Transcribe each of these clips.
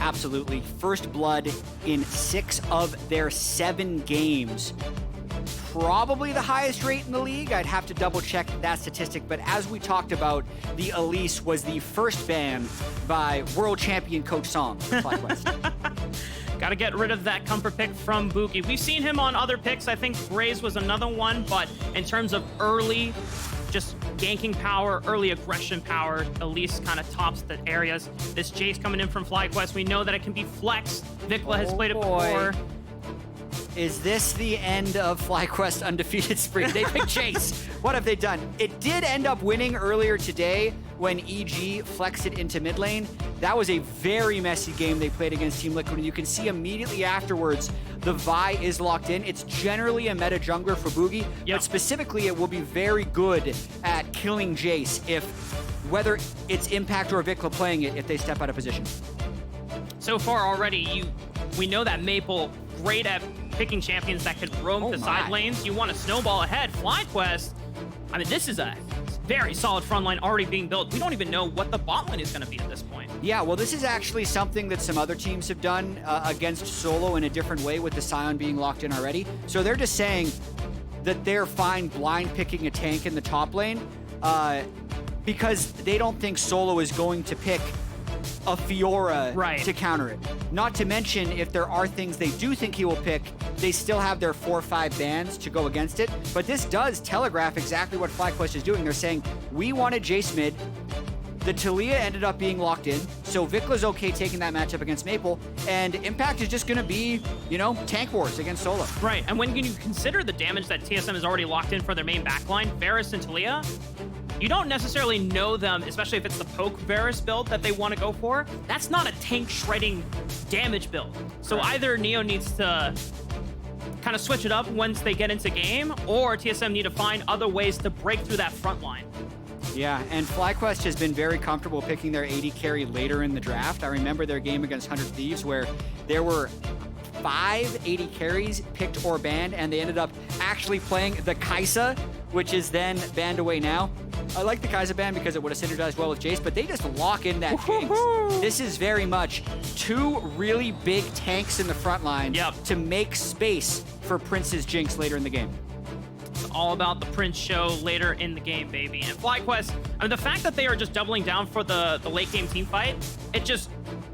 Absolutely. First blood in 6 of their 7 games. Probably the highest rate in the league. I'd have to double check that statistic, but as we talked about, the Elise was the first ban by world champion Coach Song for FlyQuest. Got to get rid of that comfort pick from Bugi. We've seen him on other picks. I think Graze was another one, but in terms of early, just ganking power, early aggression power, Elise kind of tops the areas. This Jayce coming in from FlyQuest, we know that it can be flexed. Vicla has played it before. Is this the end of FlyQuest undefeated spree? They picked Jayce. What have they done? It did end up winning earlier today when EG flexed it into mid lane. That was a very messy game they played against Team Liquid, and you can see immediately afterwards the Vi is locked in. It's generally a meta jungler for Bugi, but specifically it will be very good at killing Jayce if, whether it's Impact or Vicla playing it, if they step out of position. So far already, we know that Maple, great at picking champions that could roam the side lanes. You want to snowball ahead. FlyQuest, I mean, this is a very solid front line already being built. We don't even know what the bot lane is going to be at this point. Yeah, well, this is actually something that some other teams have done against Solo in a different way with the Sion being locked in already. So they're just saying that they're fine blind picking a tank in the top lane because they don't think Solo is going to pick a Fiora to counter it. Not to mention, if there are things they do think he will pick, they still have their 4 or 5 bans to go against it. But this does telegraph exactly what FlyQuest is doing. They're saying, we wanted Jayce mid. The Taliyah ended up being locked in, so Vicla's okay taking that matchup against Maple, and Impact is just going to be, you know, tank wars against Solo. Right, and when you consider the damage that TSM has already locked in for their main backline, Varus and Taliyah, you don't necessarily know them, especially if it's the poke Varus build that they want to go for. That's not a tank shredding damage build. So either Neo needs to kind of switch it up once they get into game, or TSM need to find other ways to break through that front line. Yeah, and FlyQuest has been very comfortable picking their AD carry later in the draft. I remember their game against 100 Thieves where there were 5 AD carries picked or banned, and they ended up actually playing the Kai'Sa, which is then banned away now. I like the Kai'Sa ban because it would have synergized well with Jayce, but they just lock in that Jinx. This is very much 2 really big tanks in the front line to make space for Prince's Jinx later in the game. It's all about the Prince show later in the game, baby. And FlyQuest, I mean, the fact that they are just doubling down for the late game team fight, it just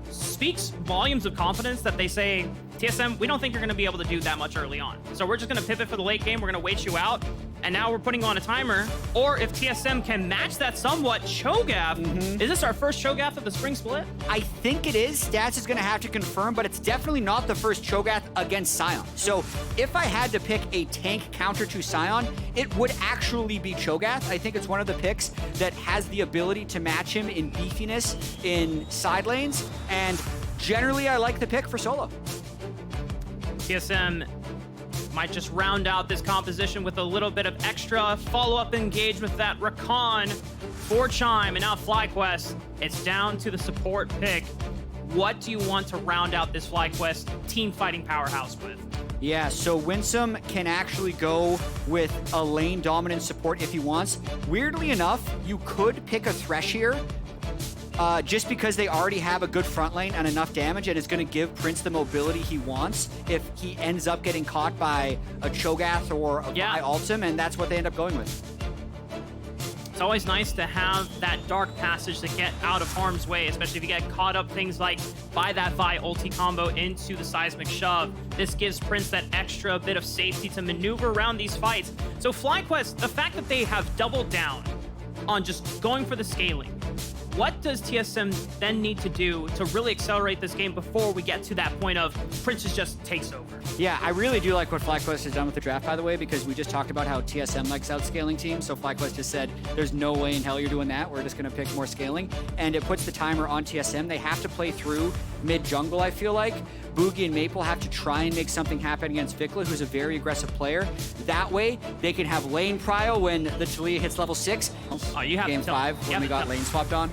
speaks volumes of confidence that they say, TSM, we don't think you're going to be able to do that much early on. So we're just going to pivot for the late game. We're going to wait you out. And now we're putting on a timer. Or if TSM can match that somewhat, cho'gath. Is this our first cho'gath of the spring split? I think it is. Stats is going to have to confirm, but it's definitely not the first cho'gath against Sion. So if I had to pick a tank counter to Sion, it would actually be cho'gath. I think it's one of the picks that has the ability to match him in beefiness in side lanes. And generally, I like the pick for Solo. TSM might just round out this composition with a little bit of extra follow-up engage with that Rakan for Chime. And now FlyQuest, it's down to the support pick. What do you want to round out this FlyQuest team fighting powerhouse with? Yeah, so Winsome can actually go with a lane dominant support if he wants. Weirdly enough, you could pick a Thresh here, just because they already have a good front lane and enough damage, and it's going to give Prince the mobility he wants if he ends up getting caught by a cho'gath or a Vi ultim, and that's what they end up going with. It's always nice to have that dark passage to get out of harm's way, especially if you get caught up things like by that Vi ulti combo into the seismic shove. This gives Prince that extra bit of safety to maneuver around these fights. So FlyQuest, the fact that they have doubled down on just going for the scaling, what does TSM then need to do to really accelerate this game before we get to that point of Princess just takes over? Yeah, I really do like what FlyQuest has done with the draft, by the way, because we just talked about how TSM likes outscaling teams. So FlyQuest just said, there's no way in hell you're doing that. We're just going to pick more scaling. And it puts the timer on TSM. They have to play through mid-jungle, I feel like. Bugi and Maple have to try and make something happen against Vicla, who's a very aggressive player. That way, they can have lane prio when the Taliyah hits level 6. Oh, you have Game 5 when we got lane swapped on.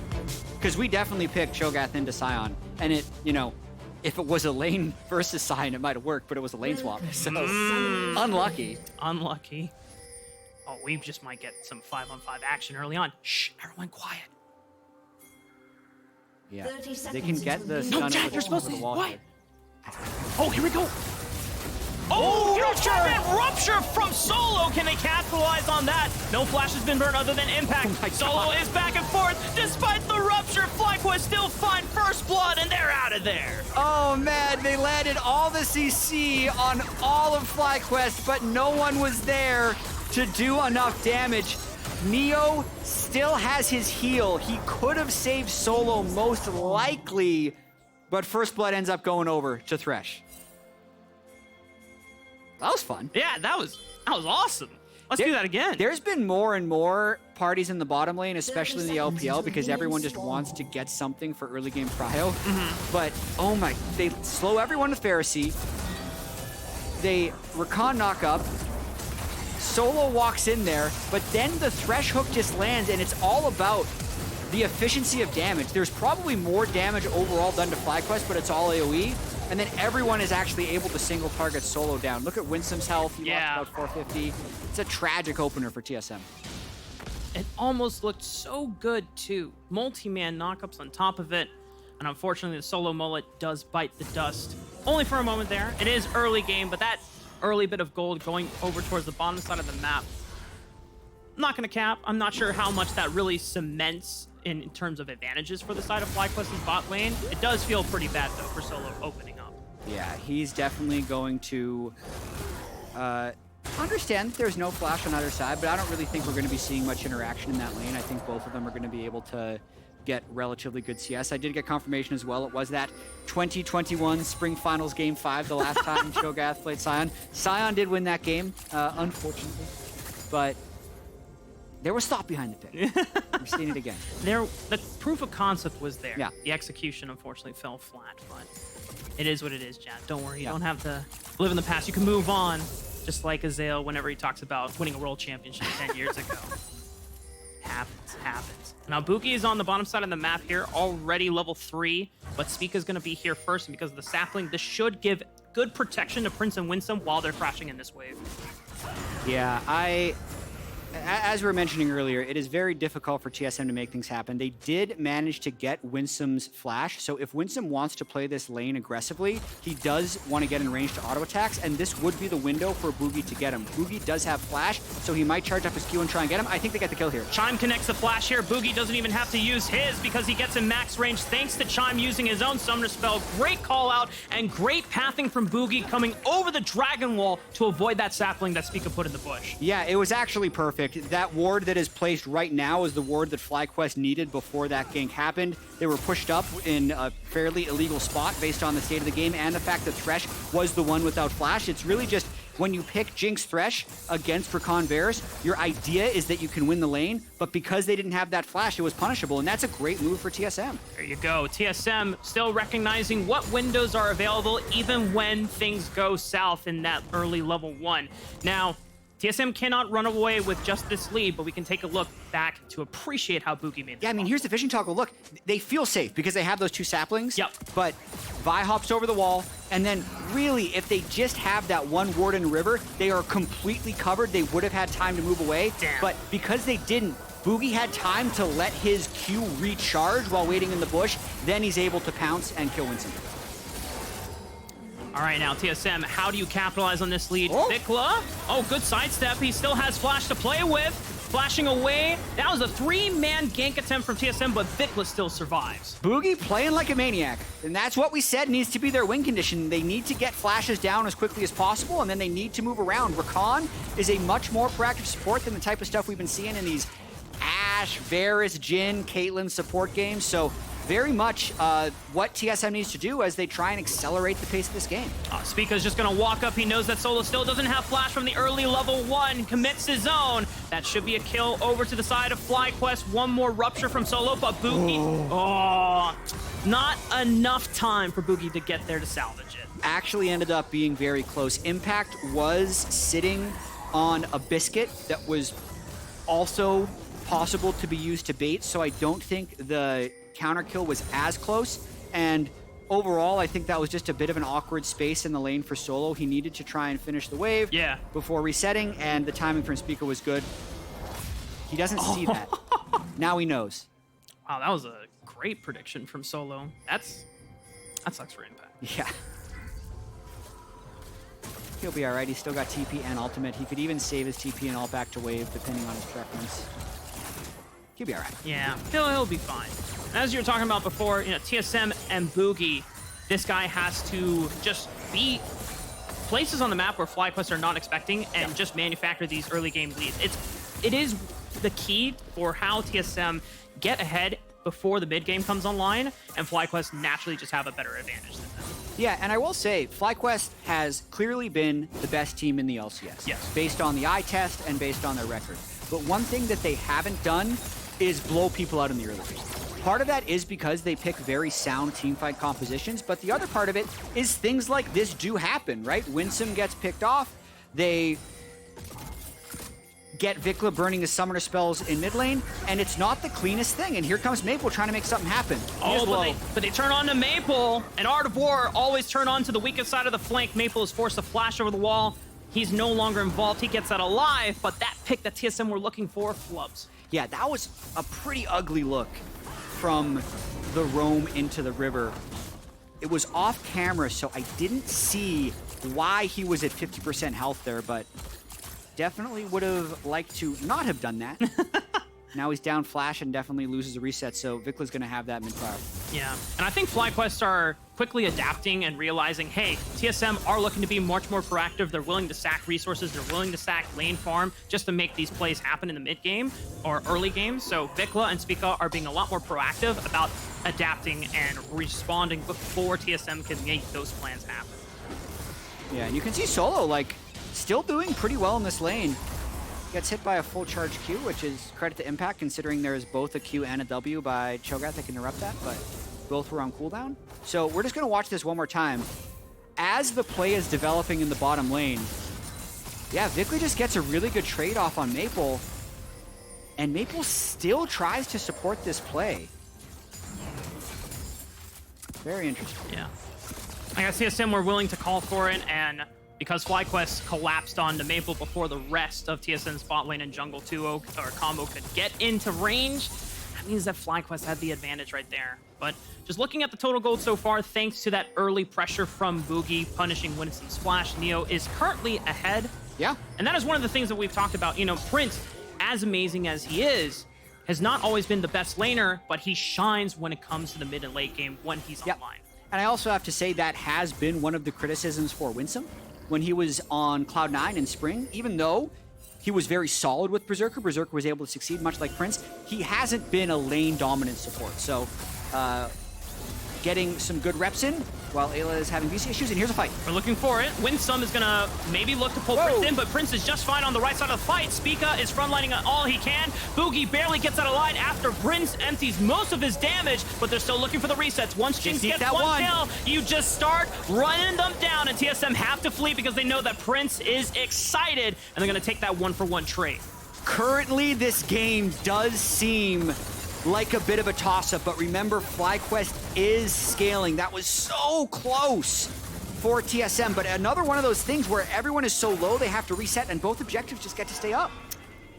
Because we definitely picked cho'gath into Sion. And it, you know, if it was a lane versus Sion, it might have worked, but it was a lane swap. So, unlucky. Unlucky. Oh, we just might get some 5-on-5 action early on. Shh, everyone quiet. Yeah, they can get the stun Jatt, over you're supposed the to. wall. What? Here. Oh, here we go. Oh, rupture from Solo. Can they capitalize on that? No flash has been burned other than impact. Solo is back and forth. Despite the rupture, FlyQuest still find first blood, and they're out of there. Oh man, they landed all the CC on all of FlyQuest, but no one was there to do enough damage. Neo still has his heal. He could have saved Solo most likely, but first blood ends up going over to Thresh. That was fun. Yeah, that was awesome. Let's do that again. There's been more and more parties in the bottom lane, especially in the LPL, because everyone just wants to get something for early game cryo. But, oh my, they slow everyone with Pharisee. They Rakan knock up. Solo walks in there, but then the Thresh hook just lands, and it's all about the efficiency of damage. There's probably more damage overall done to FlyQuest, but it's all AoE. And then everyone is actually able to single target Solo down. Look at Winsome's health. He lost about 450. It's a tragic opener for TSM. It almost looked so good, too. Multi-man knockups on top of it. And unfortunately, the Solo mullet does bite the dust. Only for a moment there. It is early game, but that early bit of gold going over towards the bottom side of the map. I'm not going to cap. I'm not sure how much that really cements in terms of advantages for the side of FlyQuest's bot lane. It does feel pretty bad, though, for Solo opening up. Yeah, he's definitely going to understand that there's no flash on either side, but I don't really think we're going to be seeing much interaction in that lane. I think both of them are going to be able to get relatively good CS. I did get confirmation as well. It was that 2021 Spring Finals Game 5, the last time cho'gath played Sion. Sion did win that game, unfortunately, but there was thought behind the pick. We're seeing it again. The proof of concept was there. Yeah. The execution, unfortunately, fell flat, but it is what it is, Jatt. Don't worry. You don't have to live in the past. You can move on, just like Azale whenever he talks about winning a world championship 10 years ago. Happens. Now, Bugi is on the bottom side of the map here, already level 3, but Spica is going to be here first, and because of the sapling, this should give good protection to Prince and Winsome while they're crashing in this wave. Yeah, as we were mentioning earlier, it is very difficult for TSM to make things happen. They did manage to get Winsome's flash, so if Winsome wants to play this lane aggressively, he does want to get in range to auto attacks, and this would be the window for Bugi to get him. Bugi does have flash, so he might charge up his Q and try and get him. I think they get the kill here. Chime connects the flash here. Bugi doesn't even have to use his because he gets in max range thanks to Chime using his own summoner spell. Great call out and great pathing from Bugi coming over the dragon wall to avoid that sapling that Spica put in the bush. Yeah, it was actually perfect. That ward that is placed right now is the ward that FlyQuest needed before that gank happened. They were pushed up in a fairly illegal spot based on the state of the game and the fact that Thresh was the one without flash. It's really just when you pick Jinx Thresh against Rakan Varus, your idea is that you can win the lane, but because they didn't have that flash, it was punishable, and that's a great move for TSM. There you go. TSM still recognizing what windows are available even when things go south in that early level 1. Now, TSM cannot run away with just this lead, but we can take a look back to appreciate how Bugi made Yeah, I mean, here's the fishing toggle. Look, they feel safe because they have those two saplings. Yep. But Vi hops over the wall, and then really, if they just have that one ward in the river, they are completely covered. They would have had time to move away. Damn. But because they didn't, Bugi had time to let his Q recharge while waiting in the bush. Then he's able to pounce and kill Winsome. All right, now, TSM, how do you capitalize on this lead? Oh. Vicla, good sidestep. He still has flash to play with. Flashing away. That was a 3-man gank attempt from TSM, but Vicla still survives. Bugi playing like a maniac, and that's what we said needs to be their win condition. They need to get flashes down as quickly as possible, and then they need to move around. Rakan is a much more proactive support than the type of stuff we've been seeing in these Ashe, Varus, Jhin, Caitlyn support games, so very much what TSM needs to do as they try and accelerate the pace of this game. Spica's just going to walk up. He knows that Solo still doesn't have flash from the early level 1. Commits his own. That should be a kill over to the side of FlyQuest. One more rupture from Solo, but Bugi... not enough time for Bugi to get there to salvage it. Actually ended up being very close. Impact was sitting on a biscuit that was also possible to be used to bait, so I don't think the counter kill was as close, and overall I think that was just a bit of an awkward space in the lane for Solo. He needed to try and finish the wave before resetting, and the timing from Spica was good. He doesn't see that. Now he knows. Wow, that was a great prediction from Solo. That sucks for Impact. Yeah. He'll be alright. He's still got TP and ultimate. He could even save his TP and ult back to wave, depending on his preference. He'll be alright. Yeah, he'll be fine. As you were talking about before, you know, TSM and Bugi, this guy has to just be places on the map where FlyQuest are not expecting and just manufacture these early game leads. It is the key for how TSM get ahead before the mid game comes online, and FlyQuest naturally just have a better advantage than them. Yeah, and I will say, FlyQuest has clearly been the best team in the LCS. Yes. Based on the eye test and based on their record. But one thing that they haven't done is blow people out in the early game. Part of that is because they pick very sound teamfight compositions, but the other part of it is things like this do happen, right? Winsome gets picked off, they get Vicla burning his summoner spells in mid lane, and it's not the cleanest thing. And here comes Maple trying to make something happen. But they turn on to Maple, and Art of War always turn on to the weakest side of the flank. Maple is forced to flash over the wall. He's no longer involved. He gets out alive, but that pick that TSM were looking for flubs. Yeah, that was a pretty ugly look from the roam into the river. It was off camera, so I didn't see why he was at 50% health there, but definitely would have liked to not have done that. Now he's down flash and definitely loses a reset, so Vicla's going to have that mid-fire. Yeah, and I think FlyQuest are quickly adapting and realizing, hey, TSM are looking to be much more proactive. They're willing to sack resources. They're willing to sack lane farm just to make these plays happen in the mid game or early game. So Vicla and Spica are being a lot more proactive about adapting and responding before TSM can make those plans happen. Yeah, and you can see Solo, like, still doing pretty well in this lane. Gets hit by a full charge Q, which is credit to Impact, considering there is both a Q and a W by cho'gath that can interrupt that, but both were on cooldown. So we're just going to watch this one more time. As the play is developing in the bottom lane, yeah, Vicla just gets a really good trade-off on Maple, and Maple still tries to support this play. Very interesting. Yeah. I guess TSM were willing to call for it, and because FlyQuest collapsed onto Maple before the rest of TSM's bot lane and jungle 2 combo could get into range, that means that FlyQuest had the advantage right there. But just looking at the total gold so far, thanks to that early pressure from Bugi punishing Winsome Splash, Neo is currently ahead. Yeah. And that is one of the things that we've talked about. You know, Prince, as amazing as he is, has not always been the best laner, but he shines when it comes to the mid and late game when he's online. And I also have to say that has been one of the criticisms for Winsome. When he was on Cloud9 in spring, even though he was very solid with Berserker, Berserker was able to succeed much like Prince, he hasn't been a lane dominant support. So getting some good reps in while Ayla is having VC issues, and here's a fight. We're looking for it. Winsome is gonna maybe look to pull Prince in, but Prince is just fine on the right side of the fight. Spica is frontlining all he can. Bugi barely gets out of line after Prince empties most of his damage, but they're still looking for the resets. Once Jinx gets one kill, you just start running them down, and TSM have to flee because they know that Prince is excited, and they're gonna take that one-for-one trade. Currently, this game does seem like a bit of a toss-up, but remember, FlyQuest is scaling. That was so close for TSM, but another one of those things where everyone is so low they have to reset, and both objectives just get to stay up.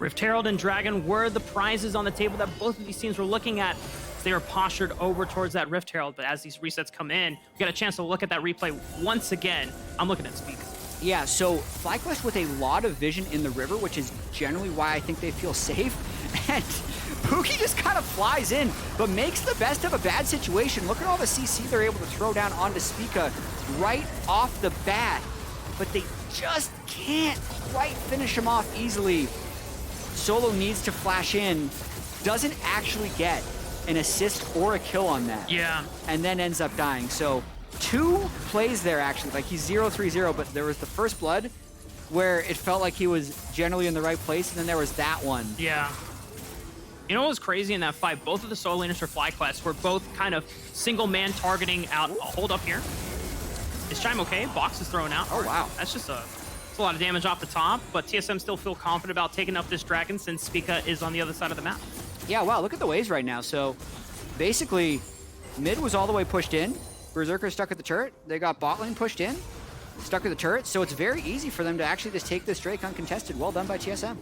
Rift Herald and Dragon were the prizes on the table that both of these teams were looking at. They were postured over towards that Rift Herald, but as these resets come in, we get a chance to look at that replay once again. I'm looking at Spica. Yeah, so FlyQuest with a lot of vision in the river, which is generally why I think they feel safe, and Bugi just kind of flies in, but makes the best of a bad situation. Look at all the CC they're able to throw down onto Spica right off the bat, but they just can't quite finish him off easily. Solo needs to flash in, doesn't actually get an assist or a kill on that. Yeah. And then ends up dying. So 2 plays there, actually. Like, he's 0-3-0, but there was the first blood where it felt like he was generally in the right place, and then there was that one. Yeah. You know what was crazy in that fight? Both of the solo laners for FlyQuest were both kind of single-man targeting out. I'll hold up here. Is Chime okay? Box is thrown out. Oh, wow. That's just it's a lot of damage off the top, but TSM still feel confident about taking up this dragon since Spica is on the other side of the map. Yeah, wow, look at the waves right now. So basically, mid was all the way pushed in. Berserker stuck at the turret. They got bot lane pushed in, stuck at the turret. So it's very easy for them to actually just take this Drake uncontested. Well done by TSM.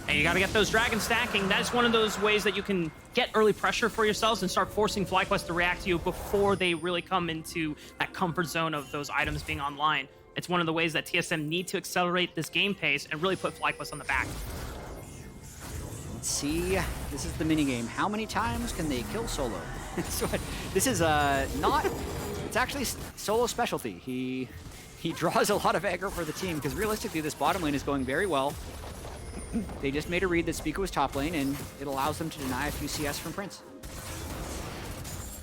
And you got to get those dragons stacking. That's one of those ways that you can get early pressure for yourselves and start forcing FlyQuest to react to you before they really come into that comfort zone of those items being online. It's one of the ways that TSM need to accelerate this game pace and really put FlyQuest on the back. Let's see. This is the minigame. How many times can they kill Solo? So this is not... It's actually Solo's specialty. He draws a lot of aggro for the team because realistically this bottom lane is going very well. They just made a read that Spica was top lane, and it allows them to deny a few CS from Prince.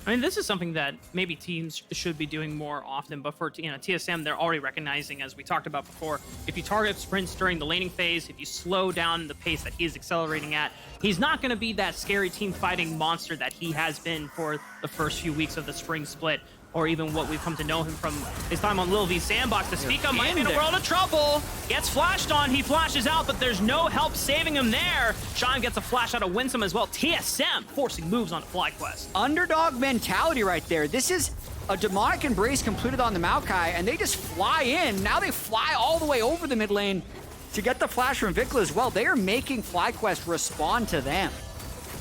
I mean, this is something that maybe teams should be doing more often, but for TSM, they're already recognizing, as we talked about before, if you target Prince during the laning phase, if you slow down the pace that he's accelerating at, he's not going to be that scary team fighting monster that he has been for the first few weeks of the spring split, or even what we've come to know him from his time on Lil V's Sandbox. The Spica might be in a world of trouble. Gets flashed on, he flashes out, but there's no help saving him there. Chime gets a flash out of Winsome as well. TSM forcing moves on FlyQuest. Underdog mentality right there. This is a demonic embrace completed on the Maokai, and they just fly in. Now they fly all the way over the mid lane to get the flash from Vicla as well. They are making FlyQuest respond to them.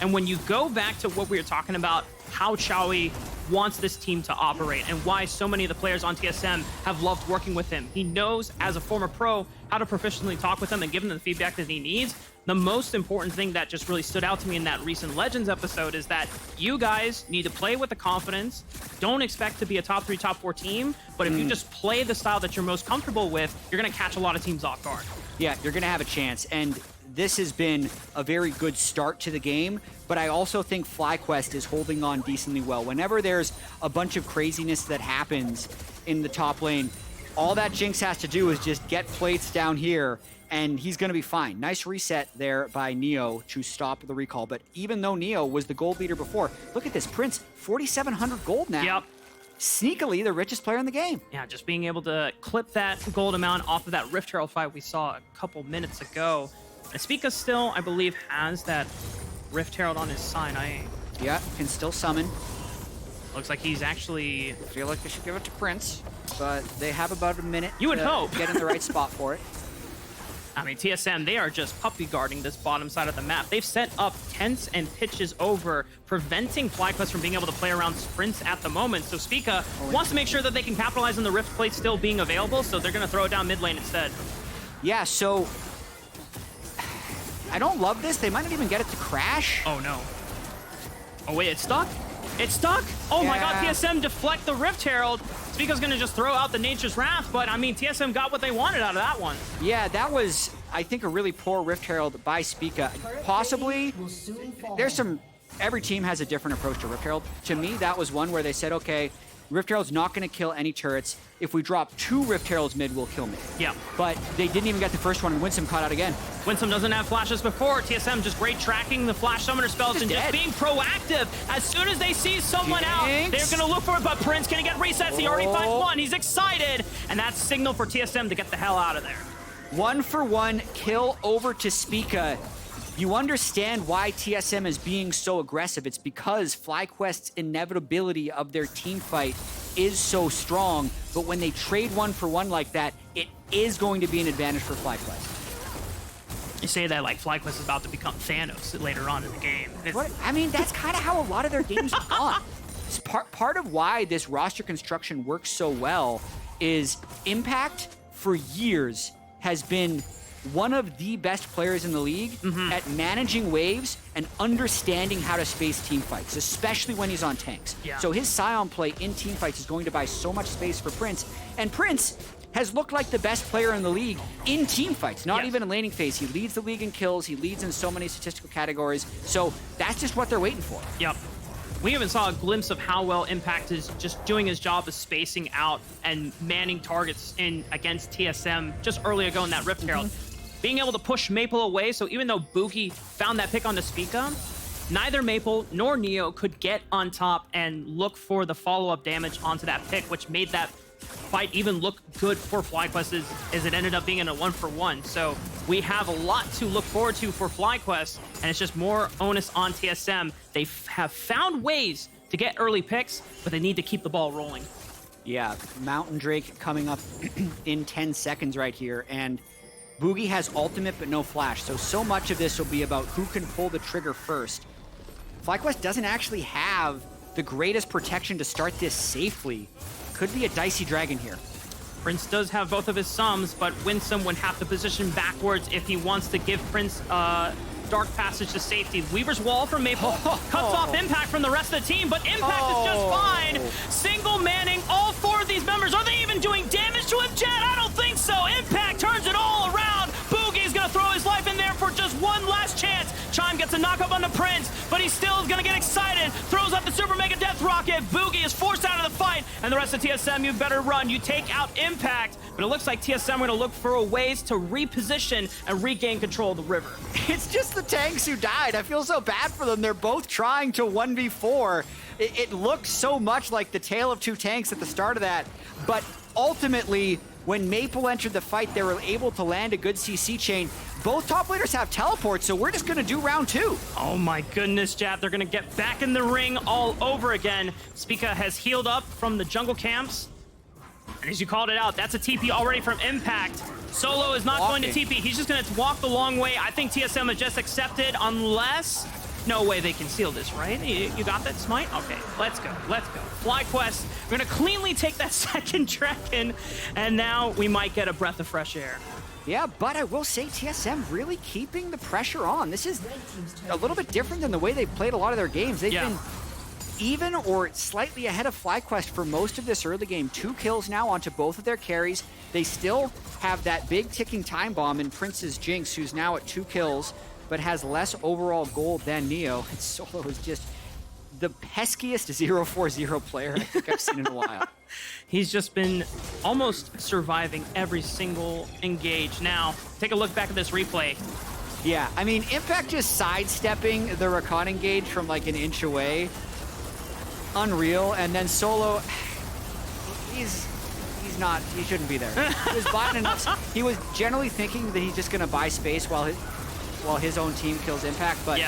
And when you go back to what we were talking about, how Chowie wants this team to operate and why so many of the players on TSM have loved working with him. He knows, as a former pro, how to proficiently talk with them and give him the feedback that he needs. The most important thing that just really stood out to me in that recent Legends episode is that you guys need to play with the confidence. Don't expect to be a top 3, top 4 team, but if you just play the style that you're most comfortable with, you're going to catch a lot of teams off guard. Yeah, you're going to have a chance. And this has been a very good start to the game, but I also think FlyQuest is holding on decently well. Whenever there's a bunch of craziness that happens in the top lane, all that Jinx has to do is just get plates down here, and he's going to be fine. Nice reset there by Neo to stop the recall, but even though Neo was the gold leader before, look at this, Prince, 4,700 gold now. Yep. Sneakily the richest player in the game. Yeah, just being able to clip that gold amount off of that Rift Herald fight we saw a couple minutes ago. And Spica still, I believe, has that Rift Herald on his side. Yeah, can still summon. Looks like he's actually... I feel like they should give it to Prince, but they have about a minute you would to hope. get in the right spot for it. I mean, TSM, they are just puppy guarding this bottom side of the map. They've set up tents and pitches over, preventing FlyQuest from being able to play around sprints at the moment. So Spica wants to make sure that they can capitalize on the Rift Plate still being available, so they're going to throw it down mid lane instead. Yeah, so... I don't love this. They might not even get it to crash. Oh, no. Oh, wait, it's stuck? It's stuck? Oh, my God, TSM deflect the Rift Herald. Spica's going to just throw out the Nature's Wrath, but, I mean, TSM got what they wanted out of that one. Yeah, that was, I think, a really poor Rift Herald by Spica. Possibly, there's some... Every team has a different approach to Rift Herald. To me, that was one where they said, okay, Rift Herald's not going to kill any turrets. If we drop 2 Rift Heralds mid, we'll kill mid. Yeah. But they didn't even get the first one, and Winsome caught out again. Winsome doesn't have flashes before. TSM just great tracking the flash summoner spells and just being proactive. As soon as they see someone out, they're going to look for it, but Prince can get resets. He already finds one. He's excited. And that's signal for TSM to get the hell out of there. 1-for-1 kill over to Spica. You understand why TSM is being so aggressive. It's because FlyQuest's inevitability of their team fight is so strong, but when they trade 1-for-1 like that, it is going to be an advantage for FlyQuest. You say that like FlyQuest is about to become Thanos later on in the game. I mean, that's kind of how a lot of their games are gone. Part of why this roster construction works so well is Impact, for years, has been one of the best players in the league at managing waves and understanding how to space team fights, especially when he's on tanks. Yeah. So his Sion play in team fights is going to buy so much space for Prince. And Prince has looked like the best player in the league in team fights, not even in laning phase. He leads the league in kills. He leads in so many statistical categories. So that's just what they're waiting for. Yep. We even saw a glimpse of how well Impact is just doing his job of spacing out and manning targets in against TSM just early ago in that Rift Herald. Being able to push Maple away, so even though Bugi found that pick on the Spica, neither Maple nor Neo could get on top and look for the follow-up damage onto that pick, which made that fight even look good for FlyQuest as it ended up being in a 1-for-1. So we have a lot to look forward to for FlyQuest, and it's just more onus on TSM. They have found ways to get early picks, but they need to keep the ball rolling. Yeah, Mountain Drake coming up in 10 seconds right here, and Bugi has ultimate but no flash, so much of this will be about who can pull the trigger first. FlyQuest doesn't actually have the greatest protection to start this safely. Could be a dicey dragon here. Prince does have both of his sums, but Winsome would have to position backwards if he wants to give Prince dark passage to safety. Weaver's wall from Maple cuts off Impact from the rest of the team, but Impact is just fine. Single manning all 4 of these members. Are they even doing damage to him, Jatt? I don't think so. Impact turns it all around. Bugi's gonna throw his life in there for just one last chance. Chime gets a knock-up on the Prince, but he's still gonna get excited. Throws up the Super Mega Death Rocket. Bugi is forced out of the fight, and the rest of TSM, you better run. You take out Impact, but it looks like TSM are gonna look for ways to reposition and regain control of the river. It's just the tanks who died. I feel so bad for them. They're both trying to 1v4. It looked so much like the tale of 2 tanks at the start of that, but ultimately, when Maple entered the fight, they were able to land a good CC chain. Both top laners have teleports, so we're just gonna do round 2. Oh my goodness, Jatt, they're gonna get back in the ring all over again. Spica has healed up from the jungle camps. And as you called it out, that's a TP already from Impact. Solo is not going to TP. He's just going to walk the long way. I think TSM has just accepted, unless... No way they can seal this, right? You got that, Smite? Okay, let's go. Let's go. FlyQuest, we're going to cleanly take that second dragon, and now we might get a breath of fresh air. Yeah, but I will say TSM really keeping the pressure on. This is a little bit different than the way they've played a lot of their games. They've been even or slightly ahead of FlyQuest for most of this early game. 2 kills now onto both of their carries. They still have that big ticking time bomb in Prince's Jinx, who's now at 2 kills, but has less overall gold than Neo. And Solo is just the peskiest 0-4-0 player I think I've seen in a while. He's just been almost surviving every single engage. Now, take a look back at this replay. Yeah, I mean, Impact just sidestepping the Rakan engage from like an inch away. Unreal. And then Solo, he shouldn't be there. He was buying enough. He was generally thinking that he's just going to buy space while his own team kills Impact, but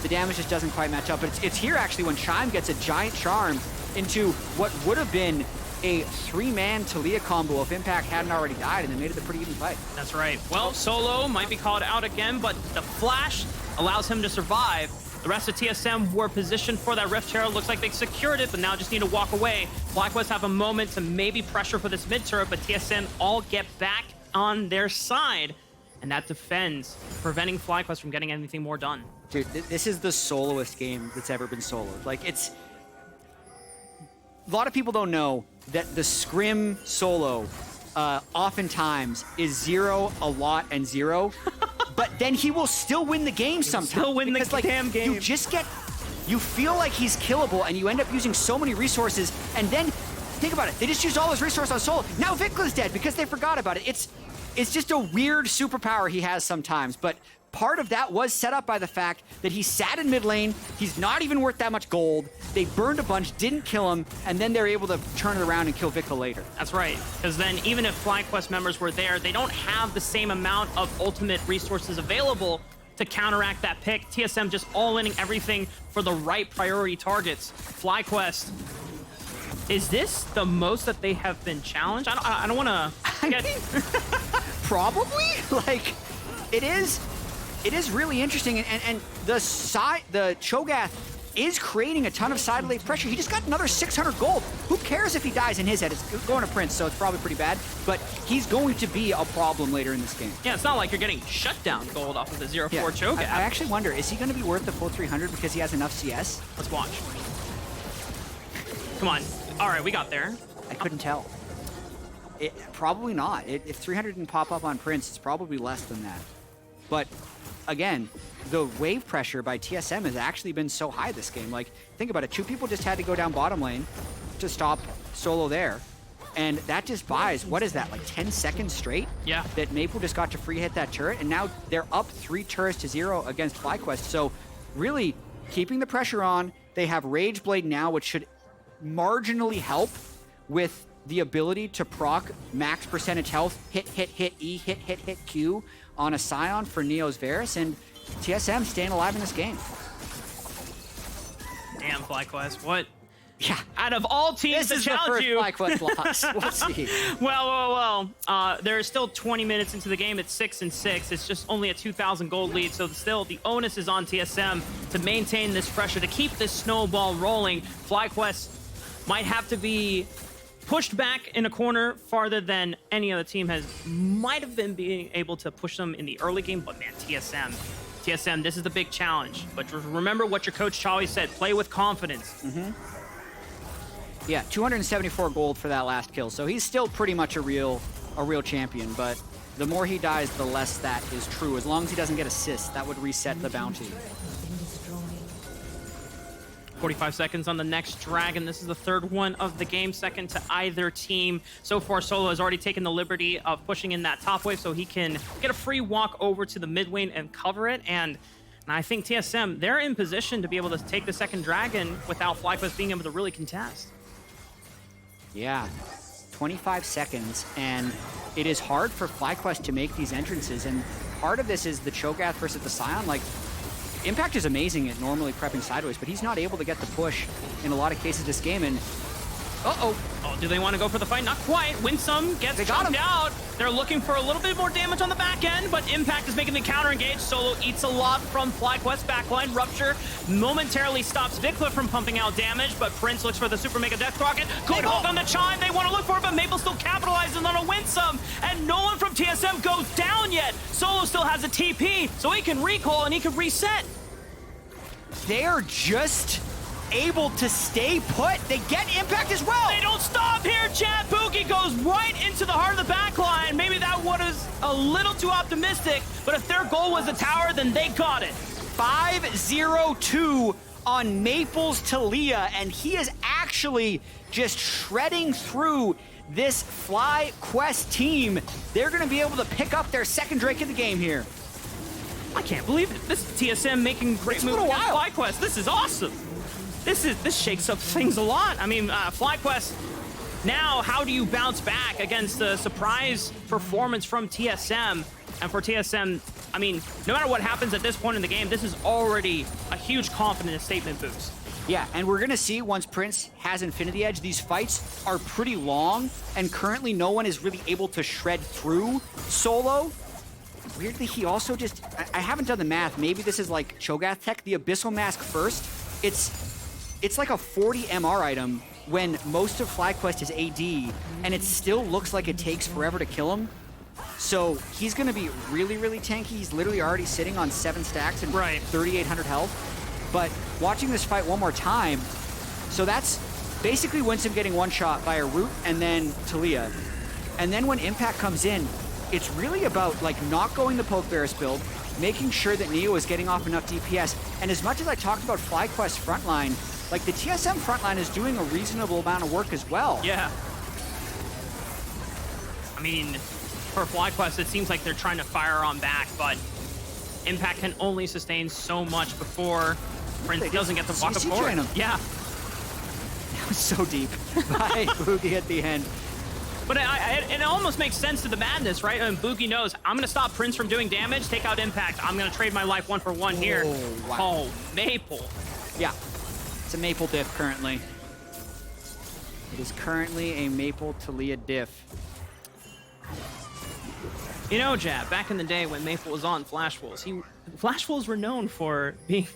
the damage just doesn't quite match up. But it's here actually when Chime gets a giant charm into what would have been a 3-man Taliyah combo if Impact hadn't already died, and they made it a pretty even fight. That's right. Well, Solo might be called out again, but the flash allows him to survive. The rest of TSM were positioned for that Rift Terror. Looks like they secured it, but now just need to walk away. FlyQuest have a moment to maybe pressure for this mid turret, but TSM all get back on their side. And that defends, preventing FlyQuest from getting anything more done. Dude, this is the soloist game that's ever been soloed. Like, it's... A lot of people don't know that the scrim solo oftentimes is 0, a lot, and 0. But then he will still win the game sometimes. Still win the damn game. You just get... You feel like he's killable, and you end up using so many resources, and then... Think about it. They just used all his resources on Solo. Now Vicla's dead because they forgot about it. It's just a weird superpower he has sometimes, but part of that was set up by the fact that he sat in mid lane, he's not even worth that much gold, they burned a bunch, didn't kill him, and then they're able to turn it around and kill Vicla later. That's right, because then even if FlyQuest members were there, they don't have the same amount of ultimate resources available to counteract that pick. TSM just all-inning everything for the right priority targets. FlyQuest, is this the most that they have been challenged? I don't want to get... Probably? Like, it is really interesting, and the cho'gath is creating a ton of side lane pressure. He just got another 600 gold. Who cares if he dies in his head? It's going to Prince, so it's probably pretty bad, but he's going to be a problem later in this game. Yeah, it's not like you're getting shut down gold off of the 0-4 cho'gath. I actually wonder, is he going to be worth the full 300 because he has enough CS? Let's watch. Come on. All right, we got there. I couldn't tell. Probably not. If 300 didn't pop up on Prince, it's probably less than that. But again, the wave pressure by TSM has actually been so high this game. Like, think about it. 2 people just had to go down bottom lane to stop Solo there. And that just buys, what is that, like 10 seconds straight? Yeah. That Maple just got to free hit that turret, and now they're up 3 turrets to 0 against FlyQuest. So really keeping the pressure on. They have Rage Blade now, which should marginally help with the ability to proc max percentage health, hit E, hit Q on a Sion for Neo's Varus, and TSM staying alive in this game. Damn, FlyQuest, what Yeah. Out of all teams This to is the challenge first you. FlyQuest loss. We'll see. Well. There's still 20 minutes into the game. It's 6-6. It's just only a 2,000 gold lead. So still, the onus is on TSM to maintain this pressure, to keep this snowball rolling. FlyQuest might have to be pushed back in a corner farther than any other team might have been being able to push them in the early game. But man, TSM, this is the big challenge. But remember what your coach always said: play with confidence. Yeah, 274 gold for that last kill. So he's still pretty much a real champion, but the more he dies, the less that is true. As long as he doesn't get assists, that would reset the bounty. 45 seconds on the next dragon. This is the third one of the game, second to either team. So far, Solo has already taken the liberty of pushing in that top wave so he can get a free walk over to the mid lane and cover it. And I think TSM, they're in position to be able to take the second dragon without FlyQuest being able to really contest. Yeah, 25 seconds, and it is hard for FlyQuest to make these entrances, and part of this is the cho'gath versus the Sion. Like, Impact is amazing at normally prepping sideways, but he's not able to get the push in a lot of cases this game, and oh, do they want to go for the fight? Not quite. Winsome gets jumped out. They're looking for a little bit more damage on the back end, but Impact is making the counter engage. Solo eats a lot from FlyQuest backline. Rupture momentarily stops Vicla from pumping out damage, but Prince looks for the Super Mega Death Rocket. Good hold on the Chime. They want to look for it, but Maple still capitalizing on a Winsome, and no one from TSM goes down yet. Solo still has a TP, so he can recall and he can reset. They're just able to stay put. They get Impact as well. They don't stop here, Jatt. Bugi goes right into the heart of the backline. Maybe that was a little too optimistic, but if their goal was the tower, then they got it. 5-0-2 on Maple's Taliyah, and he is actually just shredding through this FlyQuest team. They're going to be able to pick up their second Drake of the game here. I can't believe it. This is TSM making great moves against FlyQuest. This is awesome. This shakes up things a lot. I mean, FlyQuest, now how do you bounce back against the surprise performance from TSM? And for TSM, I mean, no matter what happens at this point in the game, this is already a huge confidence statement boost. Yeah, and we're going to see once Prince has Infinity Edge, these fights are pretty long, and currently no one is really able to shred through Solo. Weirdly, he also just, I haven't done the math, maybe this is like cho'gath tech, the Abyssal Mask first. It's like a 40 MR item when most of FlyQuest is AD, and it still looks like it takes forever to kill him. So he's going to be really, really tanky. He's literally already sitting on 7 stacks and 3,800 health. But watching this fight one more time, so that's basically Winsome getting one shot by a root and then Taliyah. And then when Impact comes in, it's really about like not going the Poke Barris build, making sure that Neo is getting off enough DPS. And as much as I talked about FlyQuest frontline, like the TSM frontline is doing a reasonable amount of work as well. Yeah. I mean, for FlyQuest, it seems like they're trying to fire on back, but Impact can only sustain so much before Prince doesn't get the walk up forward. Yeah. That was so deep by Bugi at the end. But it almost makes sense to the madness, right? And Bugi knows, I'm going to stop Prince from doing damage, take out Impact. I'm going to trade my life 1 for 1 here. Wow. Oh, Maple. Yeah, it's a Maple diff currently. It is currently a Maple Taliyah diff. You know, Jatt, back in the day when Maple was on Flash Wolves, Flash Wolves were known for being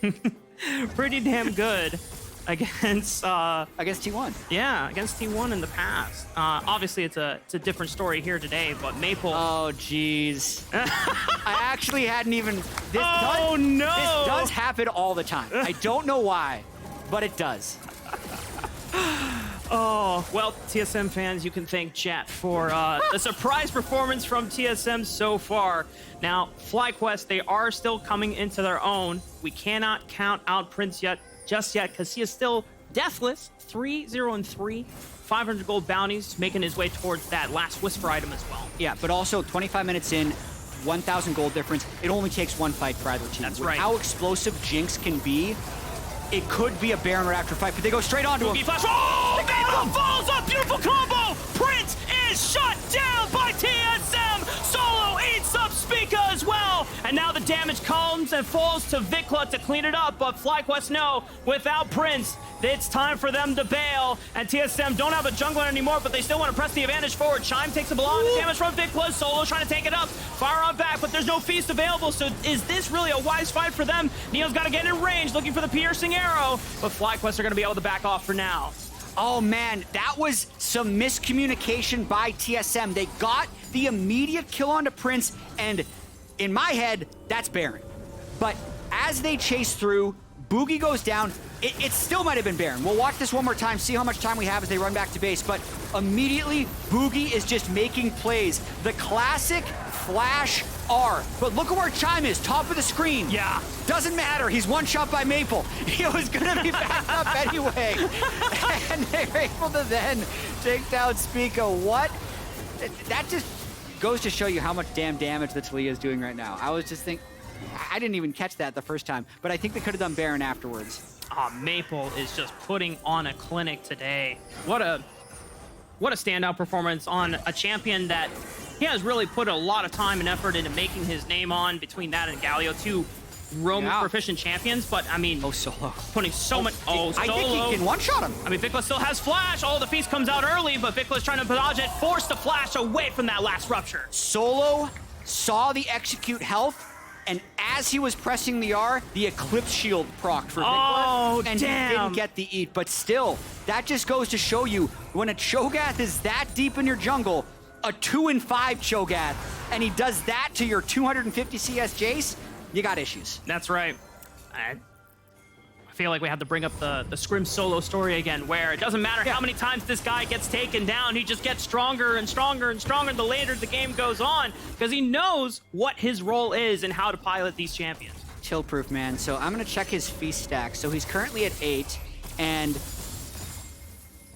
pretty damn good against T1. Yeah, against T1 in the past. Obviously, it's a different story here today, but Maple. Oh, jeez. I actually hadn't even. This does happen all the time. I don't know why, but it does. Oh, well, TSM fans, you can thank Jatt for the surprise performance from TSM so far. Now, FlyQuest, they are still coming into their own. We cannot count out Prince just yet, because he is still deathless. 3-0-3, 500 gold bounties, making his way towards that last Whisper item as well. Yeah, but also 25 minutes in, 1,000 gold difference. It only takes one fight for either team. That's With right. how explosive Jinx can be, it could be a Baron Raptor fight, but they go straight onto him. Flash. Oh, Maple falls off! Beautiful combo! Prince is shut down by TSM! Solo eats up Spica as well! And now the damage calls comes and falls to Vicla to clean it up, but FlyQuest no, without Prince, it's time for them to bail, and TSM don't have a jungler anymore, but they still want to press the advantage forward. Chime takes a lot of damage from Vicla, Solo trying to take it up, fire on back, but there's no feast available, so is this really a wise fight for them? Neo's got to get in range, looking for the piercing arrow, but FlyQuest are going to be able to back off for now. Oh man, that was some miscommunication by TSM. They got the immediate kill onto Prince, and in my head, that's Baron. But as they chase through, Bugi goes down. It still might have been Baron. We'll watch this one more time, see how much time we have as they run back to base. But immediately, Bugi is just making plays. The classic flash R. But look at where Chime is, top of the screen. Yeah. Doesn't matter, he's one shot by Maple. He was gonna be backed up anyway. And they're able to then take down Spica. What? That just goes to show you how much damn damage that Taliyah is doing right now. I was just thinking, I didn't even catch that the first time, but I think they could have done Baron afterwards. Maple is just putting on a clinic today. What a standout performance on a champion that he has really put a lot of time and effort into making his name on, between that and Galio, two roam proficient champions, but I mean, Solo putting so much. Solo. I think he can one-shot him. I mean, Vicla still has flash. The feast comes out early, but Vicla's trying to dodge it, forced to flash away from that last rupture. Solo saw the execute health, and as he was pressing the R, the Eclipse Shield procced for Vicla, and he didn't get the eat. But still, that just goes to show you, when a cho'gath is that deep in your jungle, a 2-5 cho'gath, and he does that to your 250 CS Jayce, you got issues. That's right. I feel like we have to bring up the Scrim Solo story again, where it doesn't matter how many times this guy gets taken down, he just gets stronger and stronger and stronger the later the game goes on, because he knows what his role is and how to pilot these champions. Chill-proof, man. So I'm going to check his feast stack. So he's currently at 8, and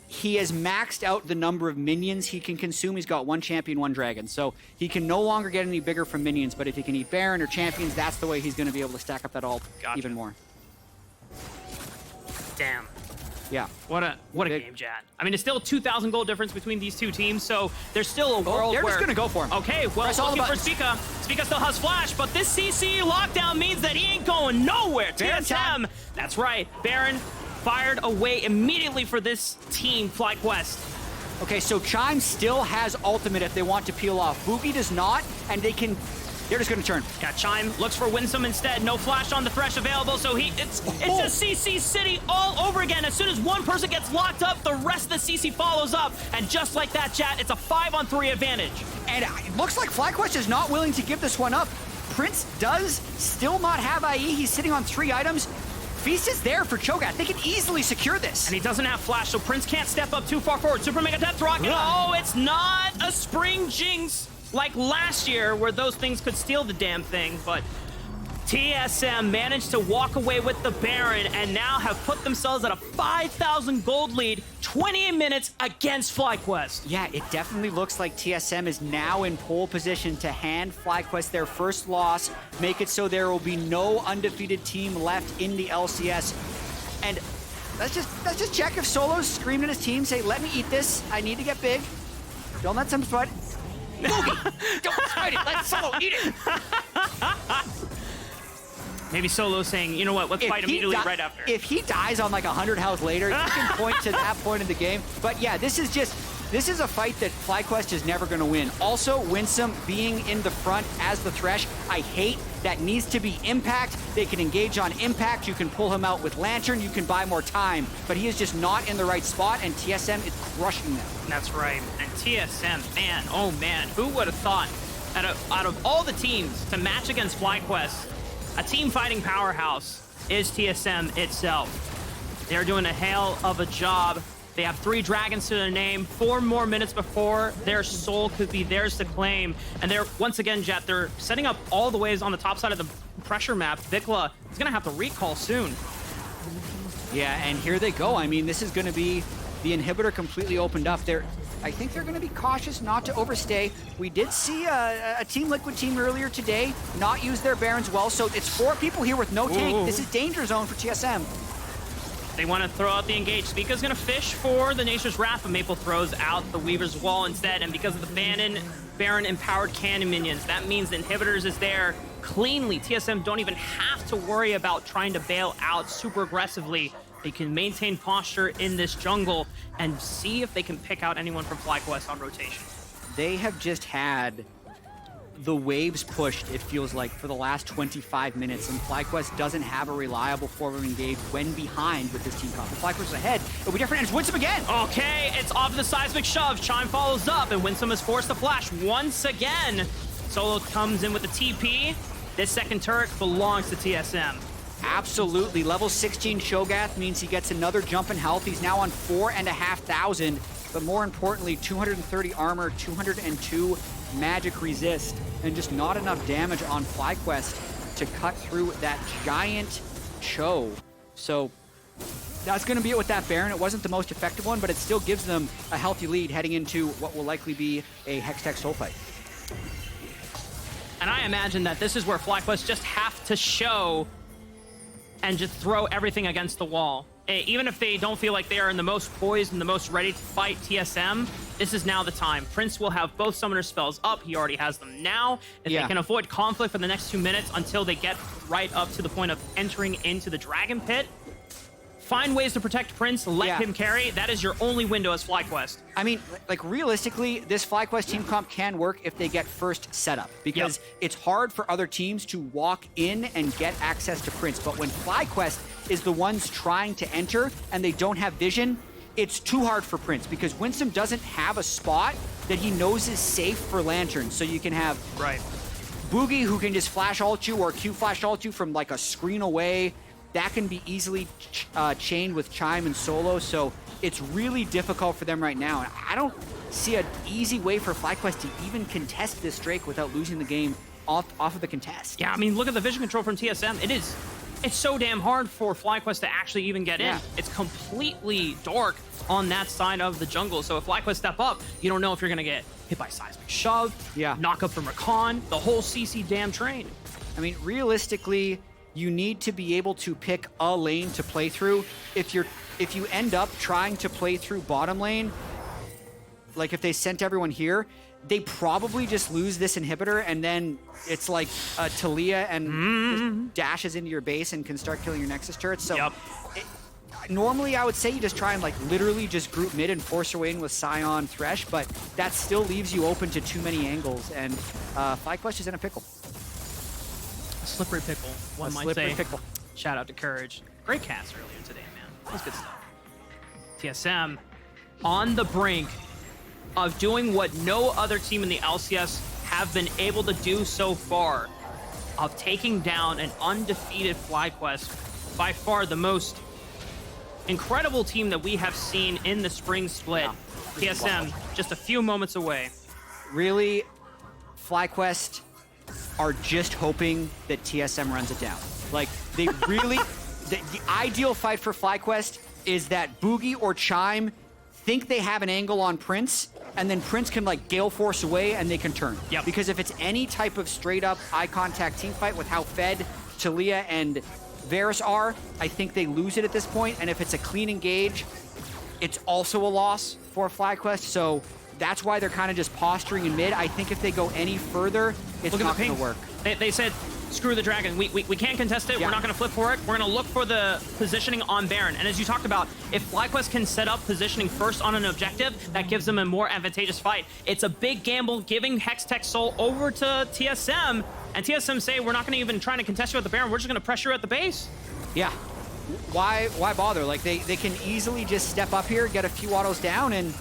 he has maxed out the number of minions he can consume. He's got 1 champion, 1 dragon. So he can no longer get any bigger from minions, but if he can eat Baron or champions, that's the way he's going to be able to stack up that ult even more. Damn. Yeah. What a game, Jatt. I mean, it's still a 2,000 gold difference between these two teams, so there's still a world they're where... just going to go for him. Okay, well, looking for Spica. Spica still has flash, but this CC lockdown means that he ain't going nowhere. TSM, that's right. Baron fired away immediately for this team, FlyQuest. Okay, so Chime still has ultimate if they want to peel off. Bugi does not, and they're just going to turn. Yeah, Chime looks for Winsome instead. No flash on the Thresh available, so it's a CC city all over again. As soon as one person gets locked up, the rest of the CC follows up. And just like that, Jatt, it's a 5-on-3 advantage. And it looks like FlyQuest is not willing to give this one up. Prince does still not have IE. He's sitting on 3 items. Feast is there for cho'gath. They can easily secure this. And he doesn't have flash, so Prince can't step up too far forward. Super Mega Death Rocket. Oh, it's not a Spring Jinx like last year, where those things could steal the damn thing, but TSM managed to walk away with the Baron and now have put themselves at a 5,000 gold lead, 28 minutes against FlyQuest. Yeah, it definitely looks like TSM is now in pole position to hand FlyQuest their first loss, make it so there will be no undefeated team left in the LCS. And let's just check if Solo's screamed at his team, say, let me eat this, I need to get big. Don't let some sweat. Bugi, don't fight it, let Solo eat it. Maybe Solo's saying, you know what, let's fight immediately right after. If he dies on like 100 health later, you can point to that point in the game. But yeah, this is a fight that FlyQuest is never going to win. Also, Winsome being in the front as the Thresh, I hate. That needs to be impact. They can engage on impact. You can pull him out with Lantern. You can buy more time. But he is just not in the right spot, and TSM is crushing them. That's right. And TSM, man, oh man, who would have thought out of all the teams to match against FlyQuest, a team fighting powerhouse is TSM itself. They're doing a hell of a job. They have 3 dragons to their name, 4 more minutes before their soul could be theirs to claim. And they're, once again, Jatt, they're setting up all the ways on the top side of the pressure map. Vicla is gonna have to recall soon. Yeah, and here they go. I mean, this is gonna be the inhibitor completely opened up. I think they're gonna be cautious not to overstay. We did see a Team Liquid team earlier today not use their Barons well, so it's 4 people here with no tank. This is danger zone for TSM. They want to throw out the engage. Spica's going to fish for the Nature's Wrath, and Maple throws out the Weaver's Wall instead. And because of the Baron empowered cannon minions, that means the inhibitors is there cleanly. TSM don't even have to worry about trying to bail out super aggressively. They can maintain posture in this jungle and see if they can pick out anyone from FlyQuest on rotation. They have just had the waves pushed, it feels like, for the last 25 minutes, and FlyQuest doesn't have a reliable forward engage when behind with this team comp. If FlyQuest is ahead, it'll be different, and it's Winsome again! Okay, it's off the seismic shove. Chime follows up, and Winsome is forced to flash once again. Solo comes in with the TP. This second turret belongs to TSM. Absolutely. Level 16 cho'gath means he gets another jump in health. He's now on 4,500, but more importantly, 230 armor, 202 magic resist, and just not enough damage on FlyQuest to cut through that giant Cho. So that's going to be it with that Baron. It wasn't the most effective one, but it still gives them a healthy lead heading into what will likely be a Hextech Soul fight. And I imagine that this is where FlyQuest just have to show and just throw everything against the wall. Even if they don't feel like they are in the most poised and the most ready to fight TSM, this is now the time. Prince will have both summoner spells up. He already has them now. If they can avoid conflict for the next 2 minutes until they get right up to the point of entering into the Dragon Pit, find ways to protect Prince, let him carry. That is your only window as FlyQuest. I mean, like, realistically, this FlyQuest team comp can work if they get first setup, because it's hard for other teams to walk in and get access to Prince. But when FlyQuest is the ones trying to enter and they don't have vision, it's too hard for Prince, because Winsome doesn't have a spot that he knows is safe for Lanterns. So you can have Bugi, who can just flash ult you, or Q flash ult you from like a screen away. That can be easily chained with Chime and Solo, so it's really difficult for them right now. And I don't see an easy way for FlyQuest to even contest this Drake without losing the game off of the contest. Yeah, I mean, look at the vision control from TSM. It's so damn hard for FlyQuest to actually even get in. It's completely dark on that side of the jungle. So if FlyQuest step up, you don't know if you're going to get hit by seismic shove, knock up from Rakan, the whole CC damn train. I mean, realistically, you need to be able to pick a lane to play through. If you end up trying to play through bottom lane, like if they sent everyone here, they probably just lose this inhibitor, and then it's like Taliyah and just dashes into your base and can start killing your Nexus turrets. So normally I would say you just try and like literally just group mid and force your way in with Sion, Thresh, but that still leaves you open to too many angles, and FlyQuest is in a pickle. Slippery pickle, one might say. Pickle. Shout out to Courage. Great cast earlier today, man. That was good stuff. TSM on the brink of doing what no other team in the LCS have been able to do so far, of taking down an undefeated FlyQuest, by far the most incredible team that we have seen in the spring split. TSM just a few moments away. Really, FlyQuest are just hoping that TSM runs it down. Like, they really, the ideal fight for FlyQuest is that Bugi or Chime think they have an angle on Prince, and then Prince can like Gale Force away and they can turn. Because if it's any type of straight up eye contact team fight with how fed Taliyah and Varus are, I think they lose it at this point. And if it's a clean engage, it's also a loss for FlyQuest. So that's why they're kind of just posturing in mid. I think if they go any further, it's not going to work. They said, screw the Dragon. We can't contest it. We're not going to flip for it. We're going to look for the positioning on Baron. And as you talked about, if FlyQuest can set up positioning first on an objective, that gives them a more advantageous fight. It's a big gamble giving Hextech Soul over to TSM. And TSM say, we're not going to even try to contest you at the Baron. We're just going to pressure you at the base. Yeah. Why bother? Like, they can easily just step up here, get a few autos down, and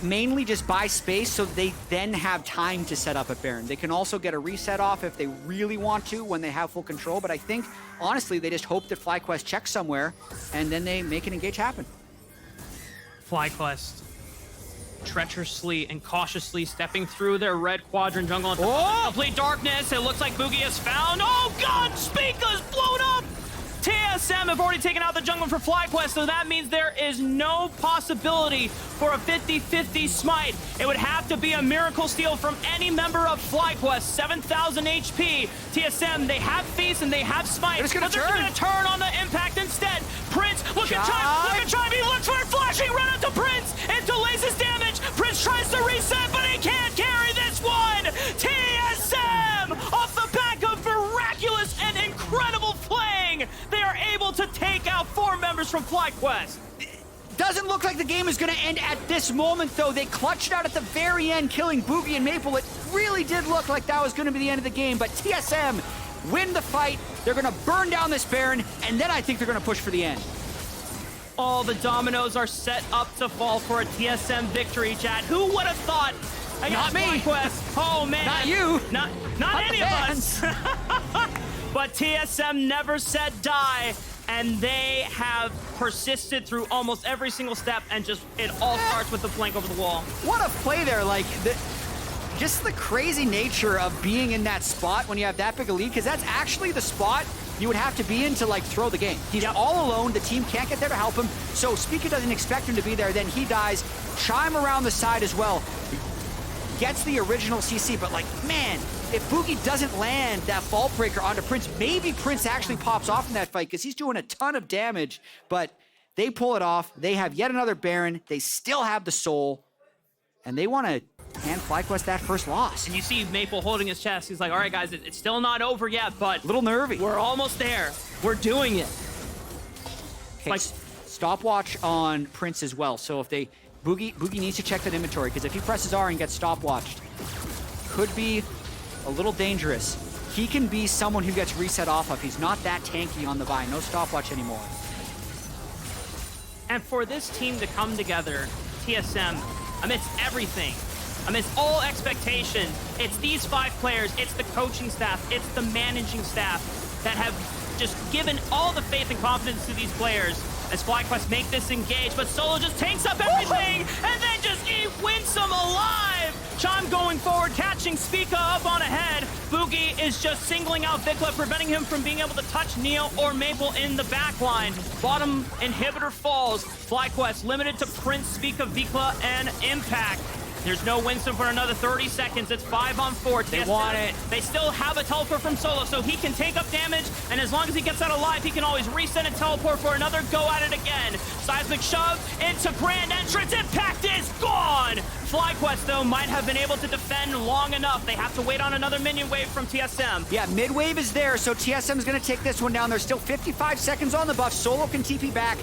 mainly just buy space so they then have time to set up at Baron. They can also get a reset off if they really want to when they have full control, but I think, honestly, they just hope that FlyQuest checks somewhere, and then they make an engage happen. FlyQuest treacherously and cautiously stepping through their red quadrant jungle into complete darkness. It looks like Bugi is found. Oh god, Spica's blown up! TSM have already taken out the jungle for FlyQuest, so that means there is no possibility for a 50-50 smite. It would have to be a miracle steal from any member of FlyQuest. 7,000 HP. TSM, they have Feast and they have Smite, but they're going to turn on the impact instead. Prince, look at Chime, look at Chime. He looks for it, flashing right up to Prince. It delays his damage. Prince tries to reset, but he can't carry this one. TSM off the from FlyQuest. Doesn't look like the game is going to end at this moment, though. They clutched out at the very end, killing Bugi and Maple. It really did look like that was going to be the end of the game, but TSM win the fight. They're going to burn down this Baron, and then I think they're going to push for the end. All the dominoes are set up to fall for a TSM victory, Jatt. Who would have thought? Not me. FlyQuest. Oh, man. Not you. Not any of us. But TSM never said die, and they have persisted through almost every single step, and just it all starts with the flank over the wall. What a play there. Like, just the crazy nature of being in that spot when you have that big a lead, because that's actually the spot you would have to be in to, like, throw the game. He's all alone. The team can't get there to help him, so Spica doesn't expect him to be there. Then he dies. Chime around the side as well. Gets the original CC, but, like, man, if Bugi doesn't land that Vault Breaker onto Prince, maybe Prince actually pops off in that fight because he's doing a ton of damage, but they pull it off. They have yet another Baron. They still have the soul, and they want to hand FlyQuest that first loss. And you see Maple holding his chest. He's like, all right, guys, it's still not over yet, but A little nervy. we're almost there. We're doing it. Okay, Like, stopwatch on Prince as well. So if they... Bugi needs to check that inventory, because if he presses R and gets stopwatched, could be a little dangerous. He can be someone who gets reset off of. He's not that tanky on the buy. No stopwatch anymore. and for this team to come together, TSM, amidst everything, amidst all expectation, it's these 5 players, it's the coaching staff, it's the managing staff that have just given all the faith and confidence to these players as FlyQuest make this engage, but Solo just tanks up everything and then just eat Winsome alive! Chime going forward, catching Spica up on ahead. Bugi is just singling out Vicla, preventing him from being able to touch Neo or Maple in the backline. Bottom inhibitor falls. FlyQuest limited to Prince, Spica, Vicla, and Impact. There's no Winsome for another 30 seconds. It's 5-on-4. They want it. They still have a teleport from Solo, so he can take up damage, and as long as he gets out alive, he can always reset and teleport for another go at it again. Seismic shove into Grand Entrance. Impact is gone! FlyQuest, though, might have been able to defend long enough. They have to wait on another minion wave from TSM. Yeah, mid-wave is there, so TSM is going to take this one down. There's still 55 seconds on the buff. Solo can TP back.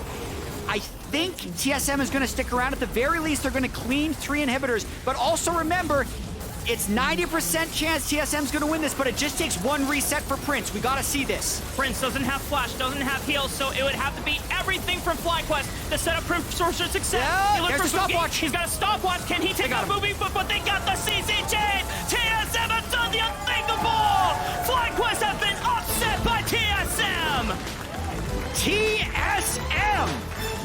I think TSM is going to stick around. At the very least, they're going to clean 3 inhibitors. But also remember, it's 90% chance TSM's going to win this, but it just takes 1 reset for Prince. We got to see this. Prince doesn't have flash, doesn't have heals, so it would have to be everything from FlyQuest to set up Prince for success. Yeah, there's the stopwatch. He's got a stopwatch. Can he take out Bugi? But they got the CC chain. TSM has done the unthinkable. FlyQuest have been upset by TSM. TSM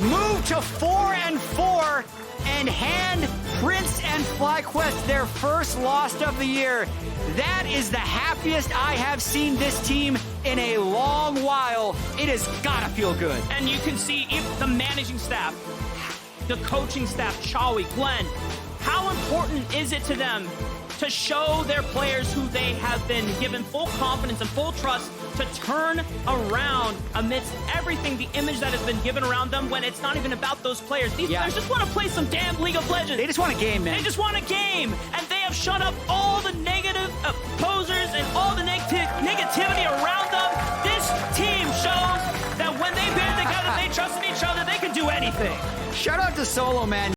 move to 4-4 and hand Prince and FlyQuest their first loss of the year. That is the happiest I have seen this team in a long while. It has gotta feel good. And you can see even the managing staff, the coaching staff, Chawi, Glenn, how important is it to them to show their players who they have been given full confidence and full trust to turn around amidst everything, the image that has been given around them, when it's not even about those players. These players just want to play some damn League of Legends. They just want a game, man. They just want a game. And they have shut up all the negative posers and all the negativity around them. This team shows that when they band together, they trust in each other, they can do anything. Shout out to Solo, man.